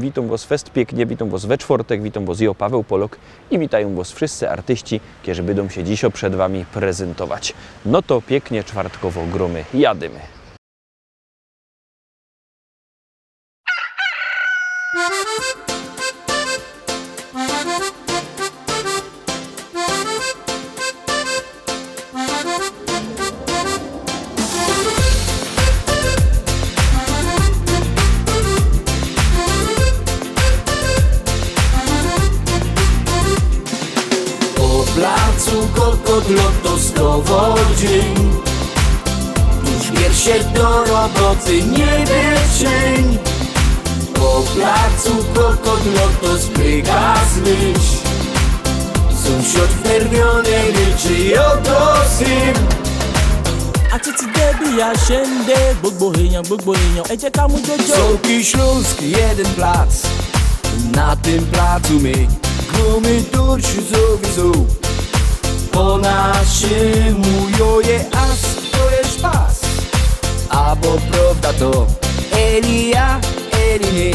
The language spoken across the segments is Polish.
Witam was fest pięknie, witam was we czwartek, witam was ja, Paweł Polok i witają was wszyscy artyści, którzy będą się dzisiaj przed wami prezentować. No to pięknie czwartkowo gromy jadymy. Placu Kokotlotowskowo dzień, tuż bierz się do roboty, nie bierz cień. Po placu Kokotloto spryga zmyś, sąsiad wnerwiony ryczy i oto syn. A títí débi ya ṣe ń dé gbogbo èèyàn ẹ jẹ́ ká mú jọjọ. Sołki Śląski, jeden plac, na tym placu my gromy durszy zowizu. Po naszemu je as to jest pas, a bo prawda to Elia, Eli,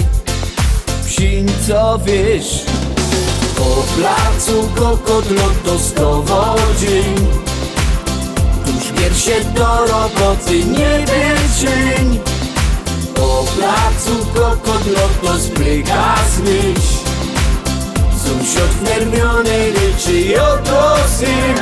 psiń co wiesz. Po placu Kokotlotowskowo dzień, tuż bierz się do roboty, nie bierz cień. Po placu Kokotloto spryga zmyś, sąsiad wnerwiony ryczy i oto syn.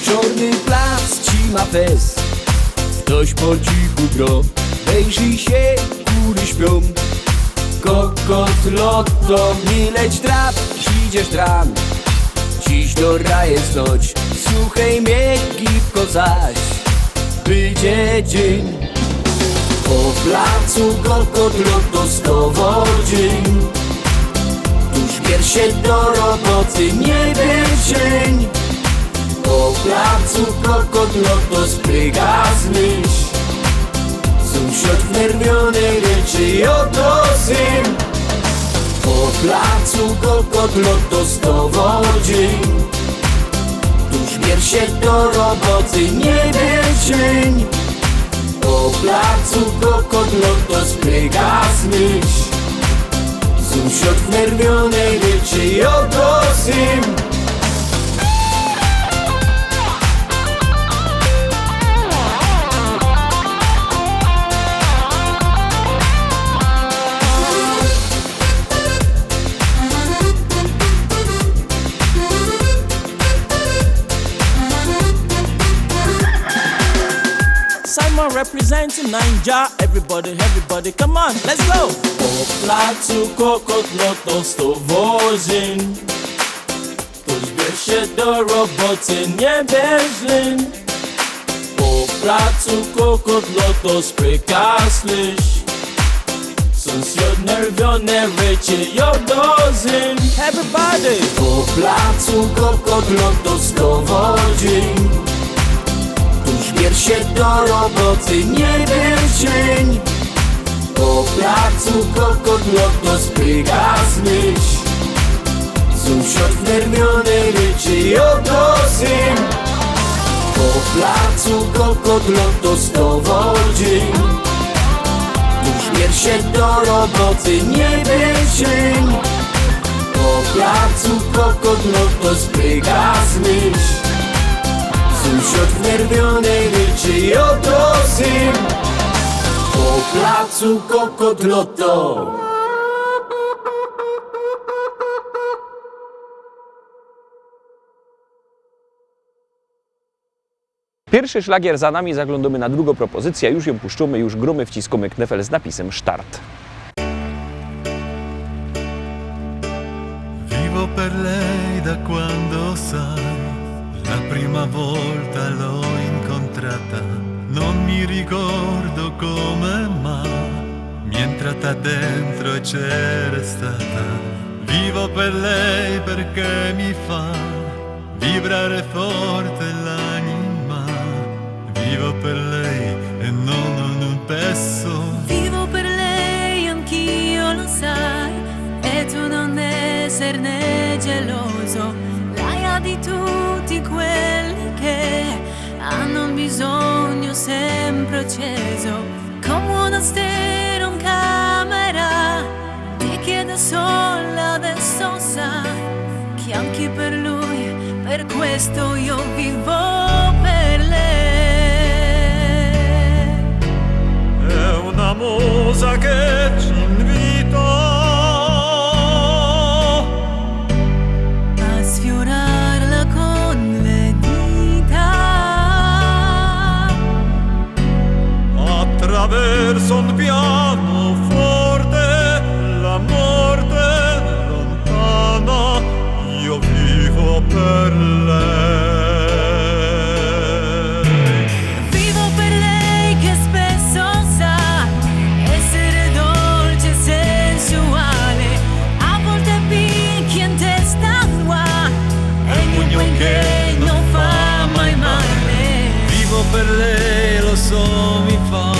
Czarny plac ci ma fest, ktoś po cichu gro, wejrzyj się, góry śpią. Kokotlotto, nie leć trap, idziesz tram, dziś do raje stoć, słuchaj mnie gipko zaś, będzie dzień. Po placu Kokotlotowskowo dzień, tuż bierz się do roboty, nie bierz cień. Po placu Kokotloto spryga zmyś, sąsiad wnerwiony ryczy i oto syn. Po placu Kokotlotowskowo dzień, tuż bierz się do roboty, nie bierz cień. Po placu Kokotloto spryga zmyś, sąsiad wnerwiony ryczy i oto syn. Simon representing Naija, everybody, come on, let's go! Po placu Kokotlotowskowo dzień, tuż bierz się do roboty, nie bierz lin. Po placu Kokotloto spryga slysz, sąsiad nerwiony ryczy i oto syn. Everybody! Po placu Kokotlotowskowo dzień, tuż bierz się do roboty, nie bierz cień. Po placu Kokotloto spryga zmyś, sąsiad wnerwiony ryczy i oto syn. Po placu Kokotlotowskowo dzień, tuż bierz się do roboty, nie bierz cień. Po placu Kokotloto spryga zmyś, sąsiad wnerwiony ryczy i oto syn. Po placu Kokotloto. Pierwszy szlagier za nami, zaglądamy na drugą propozycję, już ją puszczamy, już gromy wciskamy knefel z napisem Start. Vivo per lei da quando sai, la prima volta l'ho incontrata, non mi mi ricordo come mai, mentre da dentro c'era stata. Vivo per lei perché mi fa vibrare forte l'anima. Vivo per lei e non un pezzo. Vivo per lei, anch'io lo sai, e tu non esserne geloso. Lei ha di tutti quelli che hanno un bisogno sempre acceso. Come una stella in camera, ti chiede solo adesso sai che anche per lui, per questo io vivo per lei. È una musa che ci invita A sfiorarla con le dita, attraverso un pianoforte, la morte lontana, io vivo per lei. vivo per lei che spesso sa essere dolce e sensuale, a volte picchia in testa tua e il mio buen che non fa mai male. Vivo per lei, lo so, mi fa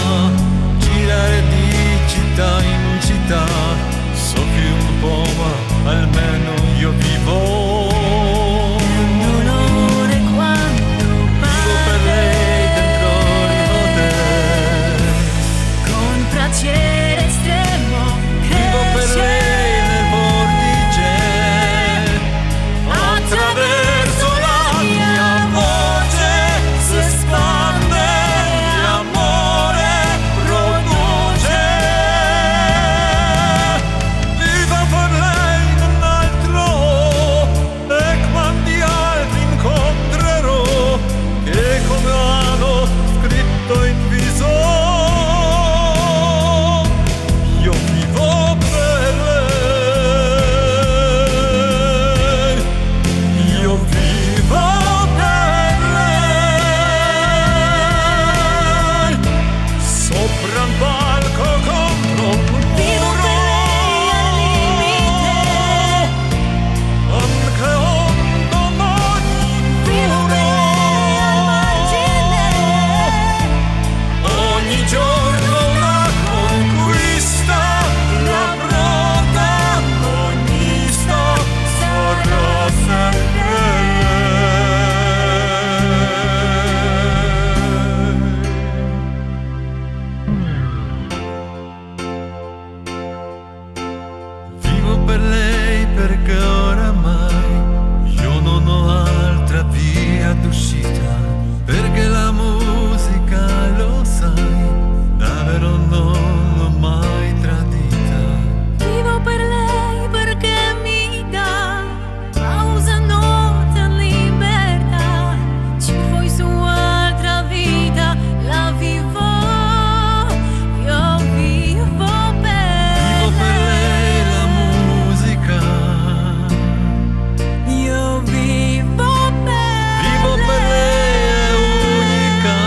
girare di città in città. Soffri un po', ma almeno io vivo. Un dolore quando Vivo per lei dentro l'hotel. con piacere estremo Vivo per lei nel vortice. Attraverso la mia voce si espande, l'amore produce. Vivo per lei non altro, e quanti altri incontrerò che come hanno scritto in viso. Io vivo per lei. Io vivo per lei. Sopra un palco contro un Vivo per lei al limite, anche un domani vivo per lei al margine. ogni giorno una conquista, la protagonista sarà sempre lei. Vivo per lei perché oramai io non ho altra via d'uscita, perché la musica, lo sai, davvero non l'ho mai tradita. Vivo per lei perché mi dà pausa, notte in libertà. Ci vuoi su altra vita, la vivo, io vivo per Vivo per lei la musica. io vivo per Vivo per lei è unica.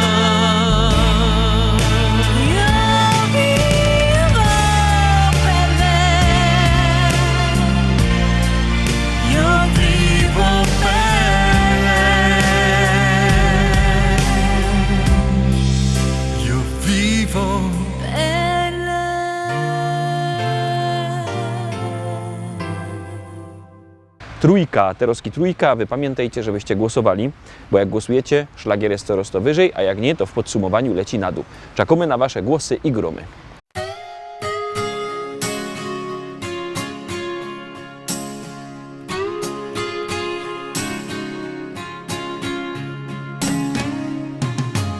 io vivo per lei, io vivo per lei, Io vivo. per lei. Trójka, Teroski trójka, a wy pamiętajcie, żebyście głosowali, bo jak głosujecie, szlagier jest coraz to wyżej, a jak nie, to w podsumowaniu leci na dół. Czekamy na wasze głosy i gromy.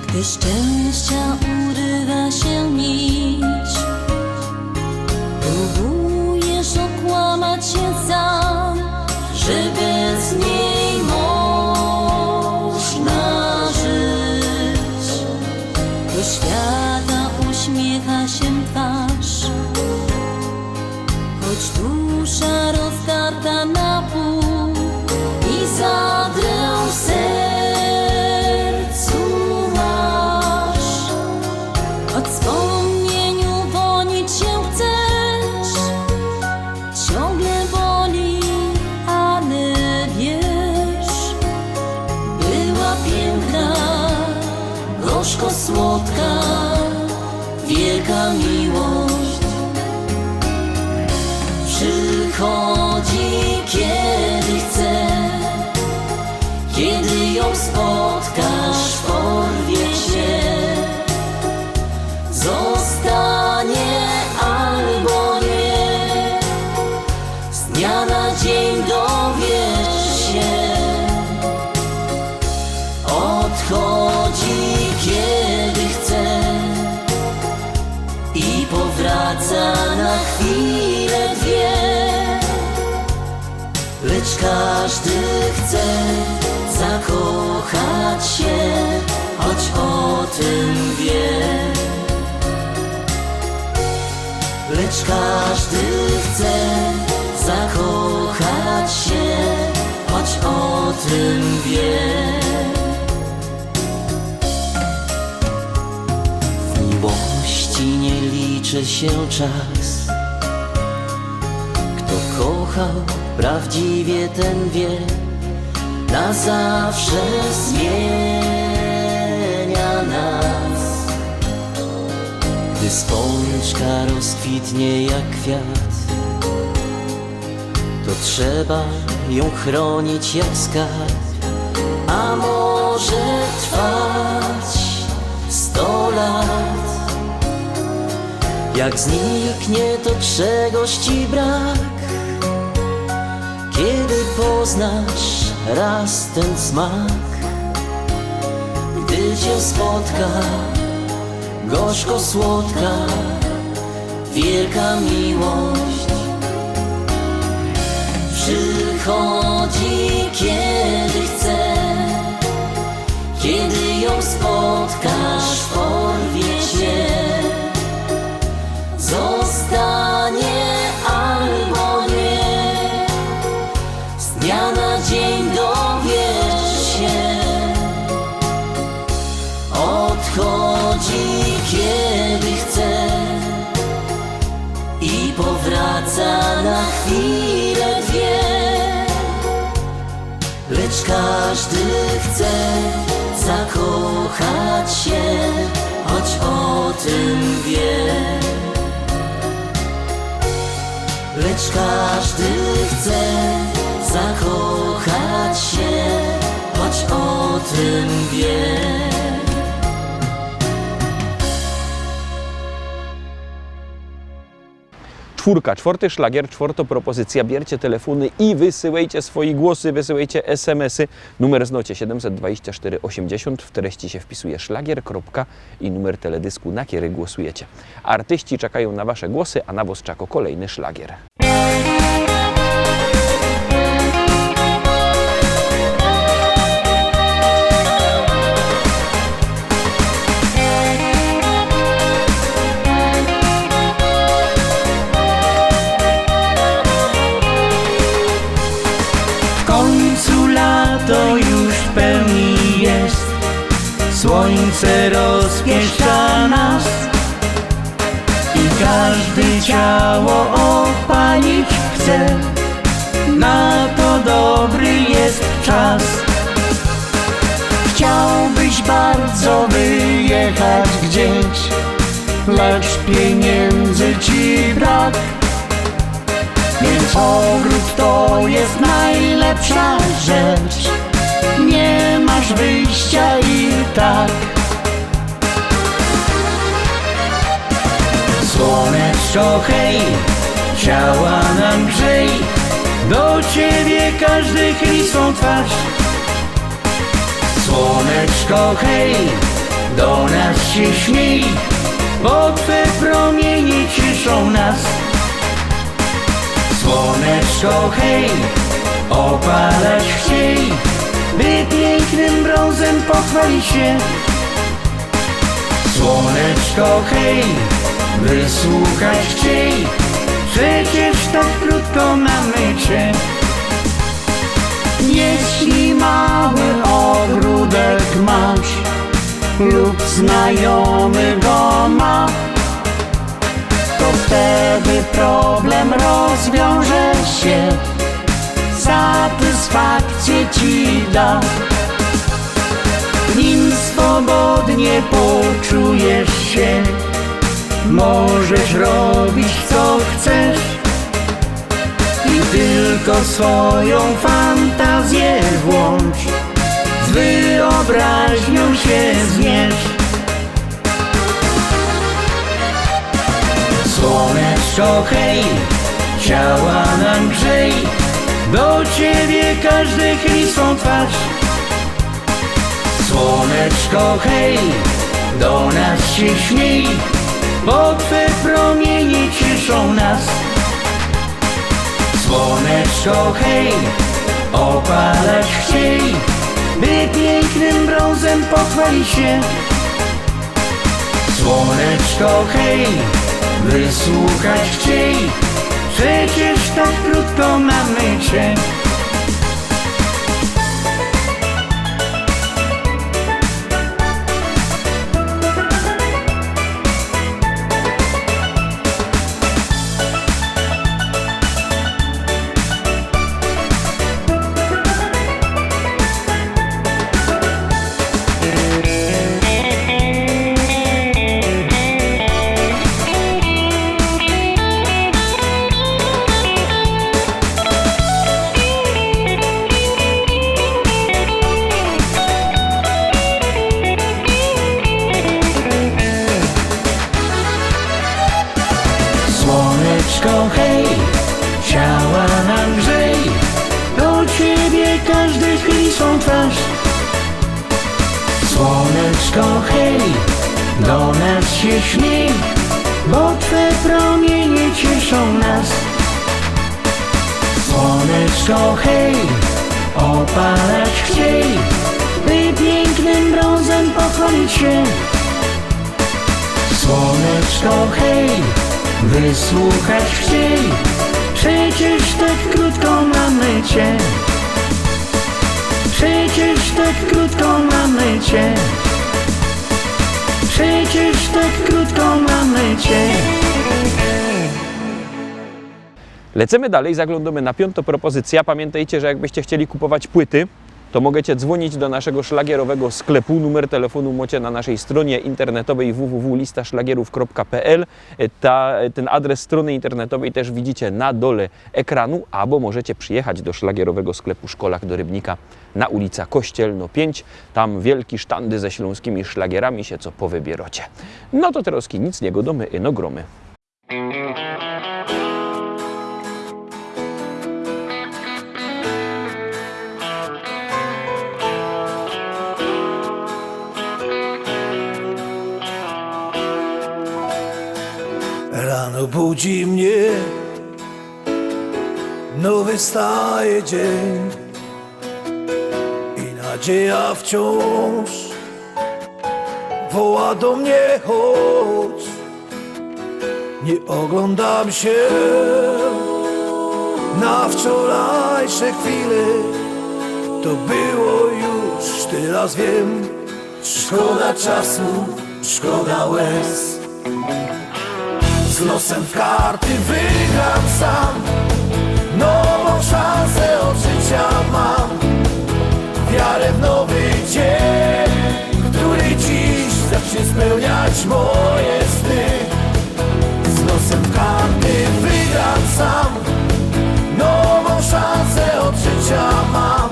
Gdy szczęścia urywa się nić, próbujesz okłamać się sam, że bez niej można żyć. Do świata uśmiecha się twarz, choć dusza rozdarta na pół i zadrę w sercu masz. gorzko słodka, wielka miłość przychodzi kiedy chce. Kiedy ją spotkasz, porwie się, zostanie albo nie. Z dnia na dzień dowiesz się, odchodzi kiedy chce i powraca na chwilę dwie. Lecz każdy chce zakochać się, choć o tym wie. Lecz każdy chce zakochać się, choć o tym wie. W miłości nie liczy się czas. Kto kochał prawdziwie, ten wie, na zawsze zmienia nas. Gdy spączka rozkwitnie jak kwiat, to trzeba ją chronić jak skarb. A może trwać 100 lat. Jak zniknie, to czegoś ci brak. Kiedy poznasz raz ten smak, gdy cię spotka gorzko słodka, wielka miłość przychodzi kiedy chce. Kiedy ją spotkasz, porwie się, zostanie albo nie. Z dnia na dzień dowiesz się, odchodzi kiedy chce i powraca na chwilę dwie. Lecz każdy chce zakochać się, choć o tym wie. Lecz każdy chce zakochać się, choć o tym wie. Czwórka, czwarty szlagier, czwarta propozycja. Bierzcie telefony i wysyłajcie swoje głosy, wysyłajcie SMS-y. Numer znocie 724 80. W treści się wpisuje szlagier. I numer teledysku, na który głosujecie. Artyści czekają na wasze głosy, a na was czeka kolejny szlagier. To już w pełni jest, słońce rozpieszcza nas i każdy ciało opalić chce. Na to dobry jest czas. Chciałbyś bardzo wyjechać gdzieś, lecz pieniędzy ci brak. Więc ogród to jest najlepsza rzecz. Nie masz wyjścia i tak. Słoneczko hej, ciała nam grzej, do ciebie każdy chyli swą twarz. Słoneczko hej, do nas się śmiej, bo twe promienie cieszą nas. Słoneczko hej, opalać chciej, by pięknym brązem pochwalić się. Słoneczko hej, wysłuchać chciej, przecież tak krótko mamy cię. Jeśli mały ogródek masz lub znajomy go ma, to wtedy problem rozwiąże się, satysfakcję ci da. w nim swobodnie poczujesz się. Możesz robić co chcesz i tylko swoją fantazję włącz. Z wyobraźnią się zmierz. Słoneczko hej, ciała nam grzej, do ciebie każdy chwili swą twarz. Słoneczko hej, do nas się śmiej, bo twe promienie cieszą nas. Słoneczko hej, opalać chciej, by pięknym brązem pochwalić się. Słoneczko hej, wysłuchać chciej, przecież tak krótko mamy cię. Słoneczko hej, ciała nam grzej, do ciebie każdy chwili swą twarz. Słoneczko hej, do nas się śmiej, bo twe promienie cieszą nas. Słoneczko hej, opalać chciej, by pięknym brązem pochwalić się. Słoneczko hej, wysłuchać chciej, przecież tak krótko mamy cię. Przecież tak krótko mamy cię. Przecież tak krótko mamy cię. Lecimy dalej, zaglądamy na piątą propozycję. Pamiętajcie, że jakbyście chcieli kupować płyty, to możecie dzwonić do naszego szlagierowego sklepu. Numer telefonu macie na naszej stronie internetowej www.listaszlagierów.pl. Ten adres strony internetowej też widzicie na dole ekranu, albo możecie przyjechać do szlagierowego sklepu Szkolach do Rybnika na ulica Kościelno 5. Tam wielki sztandy ze śląskimi szlagierami się co powybieracie. No to teraz nic nie godomy, no gromy. Rano budzi mnie nowy staje dzień i nadzieja wciąż woła do mnie chodź. Nie oglądam się na wczorajsze chwile, to było już, teraz wiem. Szkoda czasu, szkoda łez. Z losem w karty wygram sam, nową szansę od życia mam. Wiarę w nowy dzień, który dziś zacznie spełniać moje sny. Z losem w karty wygram sam, nową szansę od życia mam.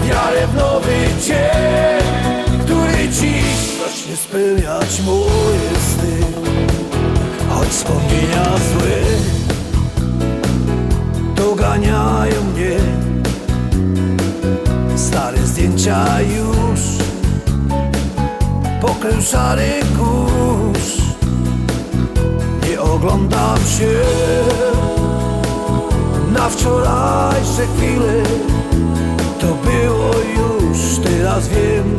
Wiarę w nowy dzień, który dziś zacznie spełniać moje sny. Choć wspomnienia złe doganiają mnie, stare zdjęcia już pokrył szary kurz. Nie oglądam się na wczorajsze chwile, to było już, teraz wiem.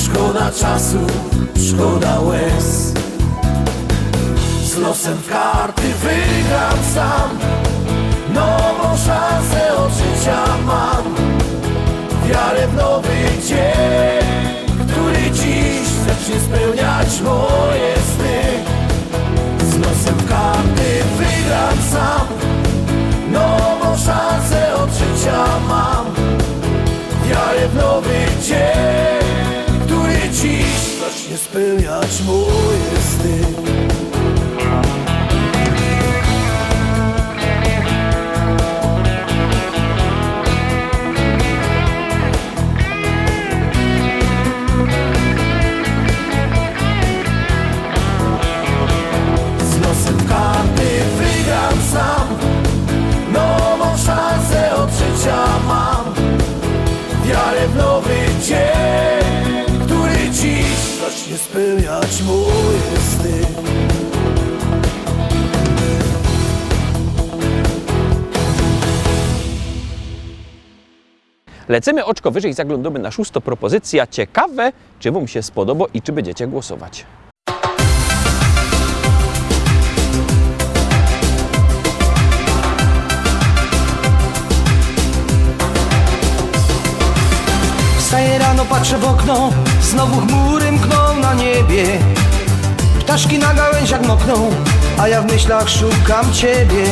Szkoda czasu, szkoda łez. Z losem w karty wygram sam, nową szansę od życia mam. Wiarę w nowy dzień, który dziś zacznie spełniać moje sny. Z losem w karty wygram sam, nową szansę od życia mam. Wiarę w nowy dzień, zacznie spełniać moje sny. Z losem karty wygram sam, nową szansę od życia mam. Wiarę w nowy dzień, który dziś zacznie spełniać moje sny. Lecimy oczko wyżej, zaglądamy na 6. propozycja. Ciekawe, czy Wam się spodoba i czy będziecie głosować. Wstaję rano, patrzę w okno, znowu chmury mkną na niebie. Ptaszki na gałęziach mokną, a ja w myślach szukam Ciebie.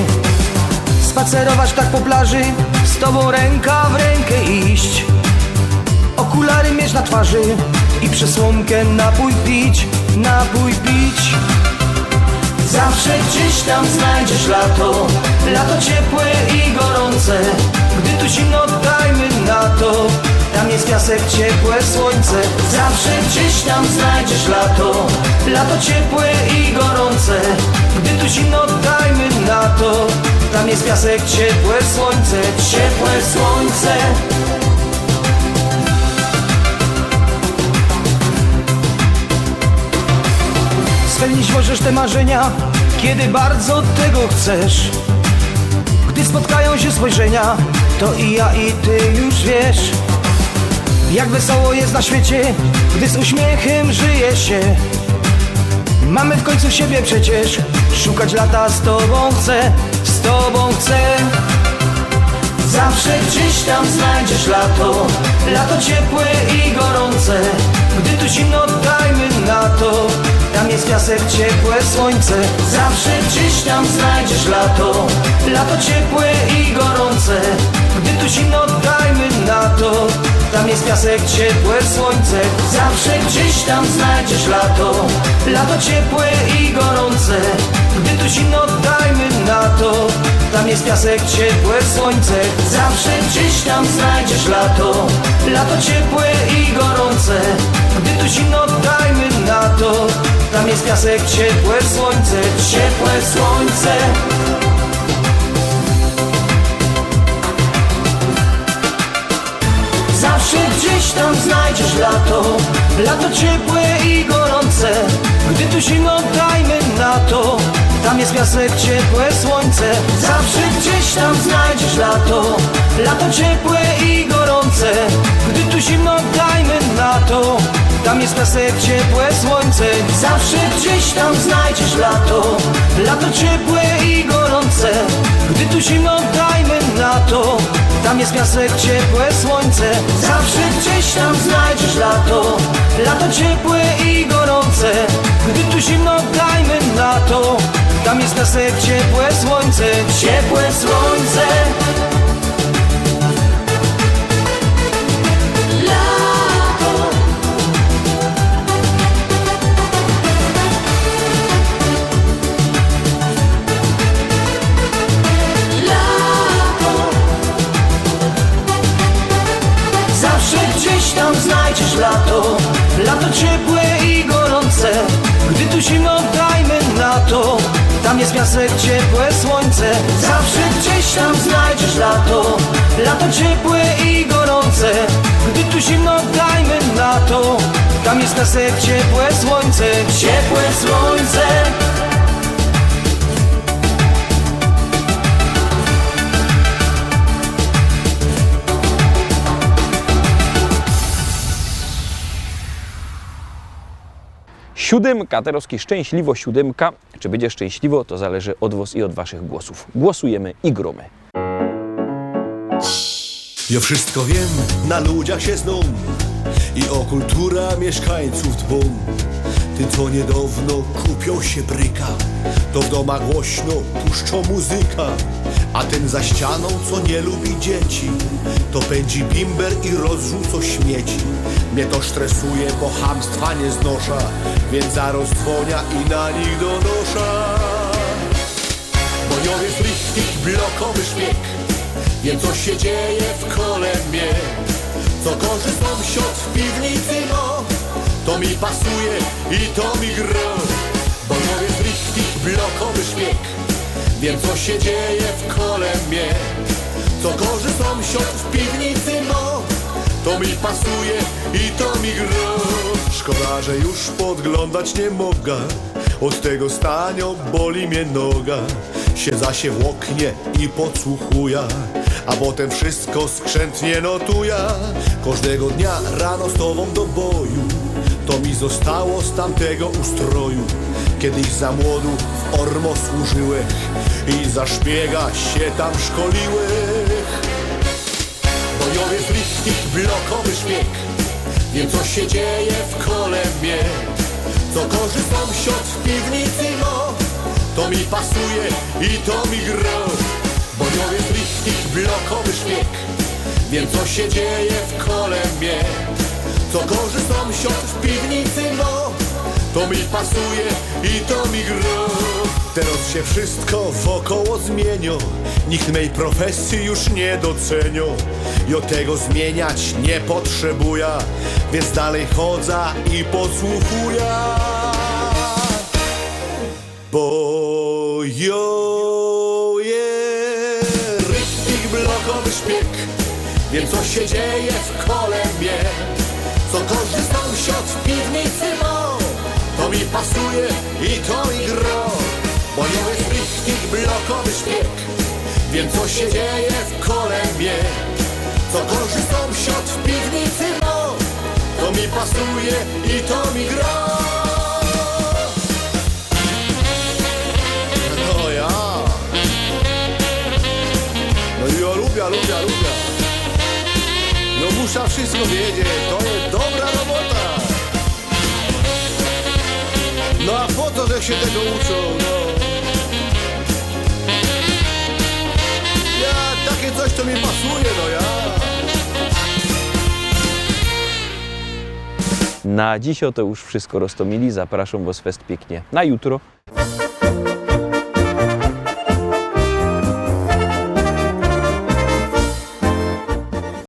Spacerować tak po plaży, z Tobą ręka w rękę iść. Okulary mieć na twarzy i przez słomkę napój pić, napój pić. Zawsze gdzieś tam znajdziesz lato, lato ciepłe i gorące. Gdy tu zimno, dajmy na to, tam jest piasek, ciepłe słońce. Zawsze gdzieś tam znajdziesz lato, lato ciepłe i gorące. Gdy tu zimno, dajmy na to, tam jest piasek, ciepłe słońce, ciepłe słońce. Spełnić możesz te marzenia, kiedy bardzo tego chcesz. Gdy spotkają się spojrzenia, to i ja i Ty już wiesz. Jak wesoło jest na świecie, gdy z uśmiechem żyje się. Mamy w końcu siebie przecież, szukać lata z Tobą chcę, z Tobą chcę. Zawsze gdzieś tam znajdziesz lato, lato ciepłe i gorące. Gdy tu zimno, dajmy na to, tam jest piasek, ciepłe słońce. Zawsze gdzieś tam znajdziesz lato, lato ciepłe i gorące. Gdy tu zimno, dajmy na to, tam jest piasek, ciepłe słońce. Zawsze gdzieś tam znajdziesz lato, lato ciepłe i gorące. Gdy tu zimno, dajmy na to, tam jest piasek, ciepłe słońce. Zawsze gdzieś tam znajdziesz lato, lato ciepłe i gorące. Gdy tu zimno, dajmy na to, tam jest piasek, ciepłe słońce, ciepłe słońce. Zawsze gdzieś tam znajdziesz lato, lato ciepłe i gorące. Gdy tu zimno, dajmy na to, tam jest piasek, ciepłe słońce. Zawsze gdzieś tam znajdziesz lato, lato ciepłe i gorące. Gdy tu zimno, dajmy na to, tam jest piasek, ciepłe słońce. Zawsze gdzieś tam znajdziesz lato, lato ciepłe i gorące. Gdy tu zimno, dajmy na to, tam jest piasek, ciepłe słońce. Zawsze gdzieś tam znajdziesz lato, lato ciepłe i gorące. Gdy tu zimno, dajmy na to, tam jest piasek, ciepłe słońce, ciepłe słońce. Gdzieś tam znajdziesz lato, lato ciepłe i gorące. Gdy tu zimno, dajmy na to, tam jest piasek, ciepłe słońce. Zawsze gdzieś tam znajdziesz lato, lato ciepłe i gorące. Gdy tu zimno, dajmy na to, tam jest piasek, ciepłe słońce, ciepłe słońce. Siódemka, Terowski szczęśliwo siódemka. Czy będzie szczęśliwo, to zależy od Was i od Waszych głosów. Głosujemy i gromy. Ja wszystko wiem, na ludziach się znam i o kultura mieszkańców dbam. Tym, co niedawno kupią się bryka, to w domach głośno puszczą muzyka. A ten za ścianą, co nie lubi dzieci, to pędzi bimber i rozrzuca śmieci. Mnie to stresuje, bo chamstwa nie znosza, więc zaraz dzwonia i na nich donosza. Bojowy flichtig, blokowy szpieg, wiem co się dzieje w kole mnie. Co korzy sąsiad w piwnicy, no to mi pasuje i to mi gra. Bojowy flichtig, blokowy szpieg, wiem co się dzieje w kole mnie. Co korzy sąsiad w piwnicy, no to mi pasuje i to mi gra. Szkoda, że już podglądać nie mogę, od tego stania boli mnie noga. Siedza się w oknie i podsłuchuję, a potem wszystko skrzętnie notuję. Każdego dnia rano z tobą do boju, to mi zostało z tamtego ustroju. Kiedyś za młodu w Ormo służyłech i za szpiega się tam szkoliłech. Bojowy flichtig, blokowy szpieg, wiem co się dzieje w kole mnie. Co korzy sąsiad w piwnicy, no to mi pasuje i to mi gra. Bojowy flichtig, blokowy szpieg, wiem co się dzieje w kole mnie. Co korzy sąsiad w piwnicy, no to mi pasuje i to mi gra. Teraz się wszystko wokoło zmienią, nikt mej profesji już nie docenią. I od tego zmieniać nie potrzebuję, więc dalej chodzę i podsłuchuję. Bojowy flichtig, blokowy szpieg, wiem co się dzieje w kole mnie. Co korzy sąsiad w piwnicy, no to mi pasuje i to mi gra. Bojowy flichtig, blokowy szpieg, wiem co się dzieje w kole mnie. Co korzy sąsiad w piwnicy, no to mi pasuje i to mi gra. No ja. No i ja lubię. No muszę wszystko wiedzieć, to jest dobra robota. No a po co że się tego uczą, no? Ja, takie coś to mi pasuje, no ja. Na dziś to już wszystko, Rostomili. Zapraszam Was fest pięknie na jutro.